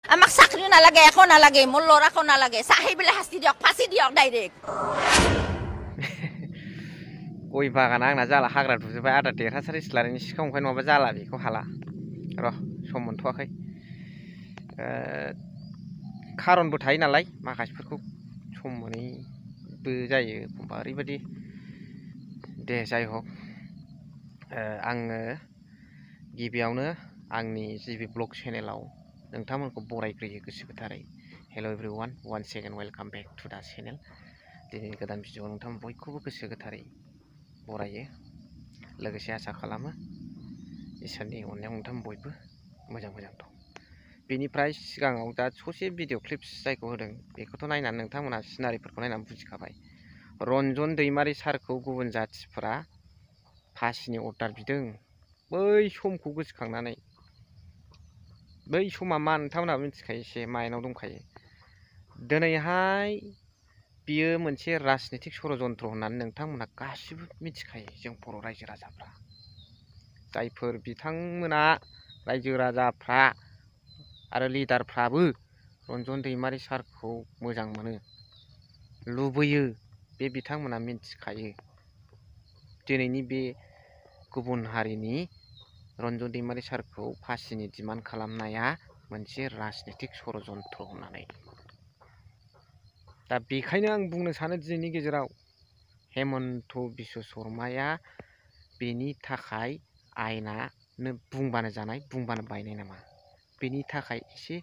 আমাক চাকৰি নালাগে একো নালাগে মোৰ ল'ৰাকো নালাগে চাহি বোলে শাস্তি দিয়ক ফাঁচি দিয়ক ডাইৰেক্ট गय बागाना आंना जाला हाग्रा दुजोबबाय आदा देरहासार सिख्लानि सिखाव ओंखाय नङाबा जाला बेखौ हाला र' सम मोनथ'वाखै खारनबो थायो नालाय माखासेफोरखौ सम मोनैबो जायो एखमबा ओरैबायदि दे जाय हक आङो गिबियावनो आंनि जिबि ब्लग चेनेलाव नोंथांमोनखौ बरायग्रोयो गोसो गोथारै हेल' everyone one second welcome back to the channel दिनैनि गोदान भिडिअ'आव नोंथांमोन बयखौबो गोसो गोथारै बरायो लोगोसे आसा खालामो इसोरनि अननायाव नोंथांमोन बयबो मोजां मोजां दं बेनिफ्राय सिगाङाव दा ससे भिडिअ क्लिप्स जायखौ होदों बेखौथ' नायनानै नोंथांमोना सिनारिफोरखौ नायनानै बुजिखाबाय रन्जन दैमारि सारखौ गुबुन जाथिफ्रा फासिनि अर्डार बिदों बै समखौ गोसोखांनानै बै समा मा नोंथांमोनाबो मिथिखायो एसे माइन्डआव दंखायो दिनैहाय बियो मोनसे राजनितिक षड़यन्त्र होननानै नोंथांमोना गासिबो मिथिखायो जों बर' रायजो राजाफ्रा जायफोर बिथांमोना रायजो राजाफ्रा आरो लिडारफ्राबो रन्जन दैमारि सारखौ मोजां मोनो लुबैयो बे बिथांमोना मिथिखायो दिनैनि बे गुबुन हारिनि रन्जन दैमारि सारखौ फासिनि डिमान्ड खालामनाया मोनसे राजनितिक षड़यन्त्र होननानै दा बेखायनो आं बुंनो सानो दिनैनि गेजेराव हेमन्त बिश्व शर्माया बेनि थाखाय आयेनानो बुंबानो जानाय बुंबानो बायनाय नामा बेनि थाखाय एसे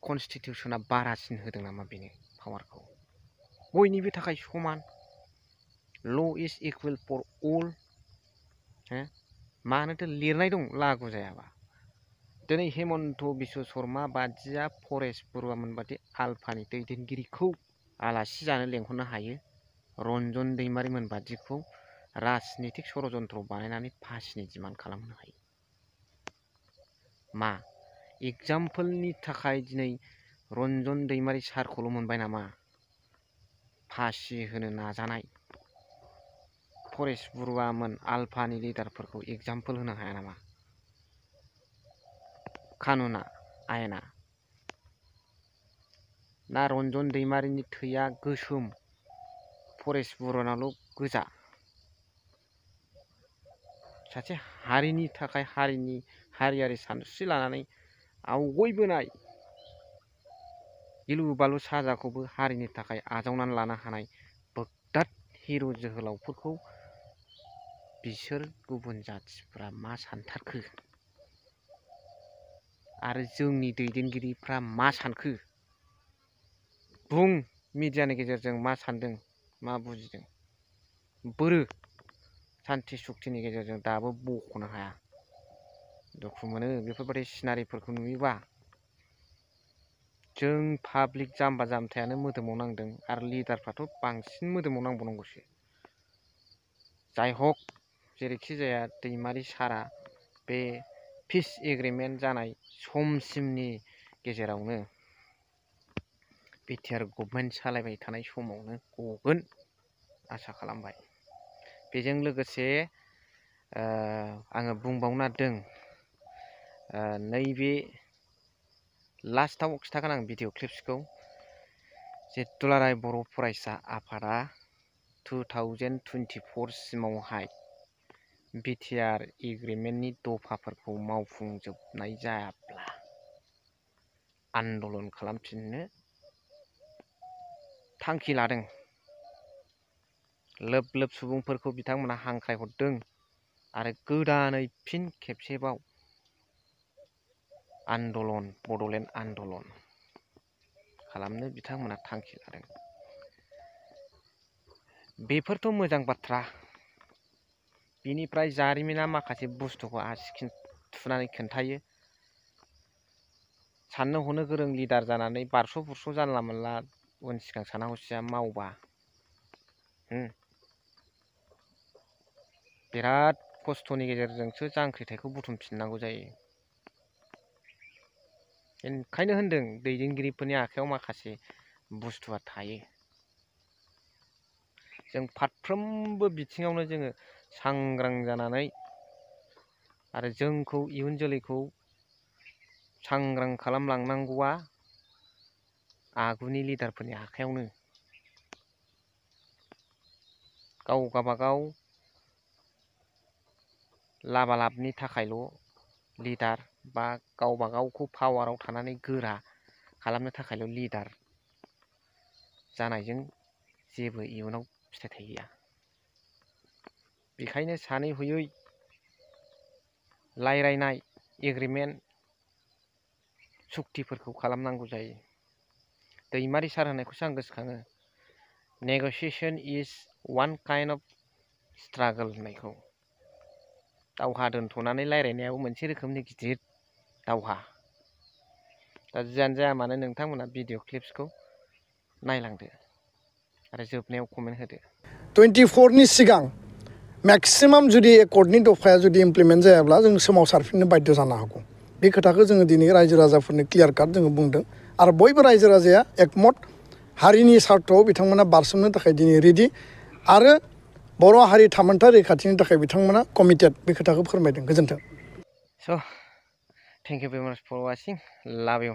कनस्टिटिउसना बारासिन होदों नामा बेनो पावारखौ बयनिबो थाखाय समान ल' इज इकुवेल फर अल मानोथो लिरनाय दं लागु जायाबा दिनै हेमन्त बिश्व शर्मा बादिया परेश बरुवामोन बादि आलफानि दैदेनगिरिखौ आलासि जानो लेंहरनो हायो रन्जन दैमारि मोन बादिखौ राजनितिक षड़यन्त्र बानायनानै फासिनि डिमान्ड खालामनो हायो मा एग्जाम्पोलनि थाखाय दिनै रन्जन दैमारि सारखौल' मोनबाय नामा फासि होनो नाजानाय परेश बरुवामोन आलफानि लिडारफोरखौ एग्जाम्पोल होनो हाया नामा कानुना आयेना ना रन्जन दैमारिनि थैया गोसोम परेश बरुवानाल' गोजा सासे हारिनि थाखाय हारियारि सानस्रि लानानै आवगायबोनाय गिलु बालु साजाखौबो हारिनि थाखाय आजावनानै लानो हानाय बोगदाद हिर' जोहोलावफोरखौ बिसोर गुबुन जाथिफ्रा मा सानथारखो आरो जोंनि दैदेनगिरिफ्रा मा सानखो बुं मिडियानि गेजेरजों मा सानदों मा बुजिदों बोरो सान्ति सुक्तिनि गेजेरजों दाबो बख'नो हाया दुखु मोनो बेफोरबायदि सिनारिफोरखौ नुयोबा जों पाब्लिक जाम्बा जाम्थायानो मोदोमाव नांदों आरो लिडारफ्राथ' बांसिन मोदोमाव नांबावनांगौसो जाय हक जेरैखि जाया दैमारि सारा बे पिस एग्रिमेन्ट जानाय समसिमनि गेजेरावनो बिटिआर गभर्नमेन्ट सालायबाय थानाय समावनो गगोन आसा खालामबाय बेजों लोगोसे आङो बुंबावनो नागिरदों नैबे लास्टआव खिन्थागोन आं भिडिअ क्लिप्सखौ जे दुलाराय बर' फरायसा आफादा 2024 सिमावहाय बिटिआर एग्रिमेन्टनि दफाफोरखौ मावफुंजोबनाय जायाब्ला आन्दलन खालामफिननो थांखि लादों लोब लोब सुबुंफोरखौ बिथांमोना हांख्रायहरदों आरो गोदानै फिन खेबसेबाव आन्दलन बड'लेण्ड आन्दलन खालामनो बिथांमोना थांखि लादों बेफोरथ' मोजां बाथ्रा बिनिफ्राय जारिमिना माखासे बुस्थुखौ आसि थुनानै खोन्थायो साननो हनो गोरों लिडार जानानै बारस' बुरस' जानला मोनला उन सिगां साना हसिया मावबा बिराद खस्थ'नि गेजेरजोंसो जांख्रिथायखौ बुथुमफिननांगौ जायो ओंखायनो होनदों दैदेनगिरिफोरनि आखायाव माखासे बुस्थुआ थायो जों फारफ्रोमबो बिथिङावनो जोङो सांग्रां जानानै आरो जोंखौ इयुन जोलैखौ सांग्रां खालामलांनांगौआ आगुनि लिडारफोरनि आखायावनो गाव गाबागाव लाबालाबनि थाखायल' लिडार बा गावबागावखौ पावाराव थानानै गोरा खालामनो थाखायल' लिडार जानायजों जेबो इयुनाव फिथाइ थाहैया। बेखायनो सानै हयै रायलायनाय एग्रिमेन्ट सुक्तिफोरखौ खालामनांगौ जायो। दैमारि सार होननायखौसो आं गोसोखाङो, negotiation is one kind of struggle होननायखौ। दावहा दोनथ'नानै रायलायनायाबो मोनसे रोखोमनि गिदिर दावहा। दा जियानो जाया मानो नोंथांमोना भिडिअ क्लिप्सखौ नायलांदो आरो जोबनायाव कमेन्ट होदो। 24 नि सिगां मेक्सिमाम जुदि एकर्डनि दफाया जुदि इमप्लिमेन्ट जायाब्ला जों सोमावसारफिननो बाध्य जानो हागौ। बे खोथाखौ जोङो दिनै रायजो राजाफोरनो क्लियार काट जोङो बुंदों आरो बयबो रायजो राजाया एकमत हारिनि सार्थआव बिथांमोना बारसोमनो थाखाय दिनै रेडि आरो बर' हारि थामोनथा रैखाथिनि थाखाय बिथांमोना कमिटेड बे खोथाखौ फोरमायदों। गोजोन्थों। स' थेंक इउ भेरि माच फर वाचिं। लाभ इउ।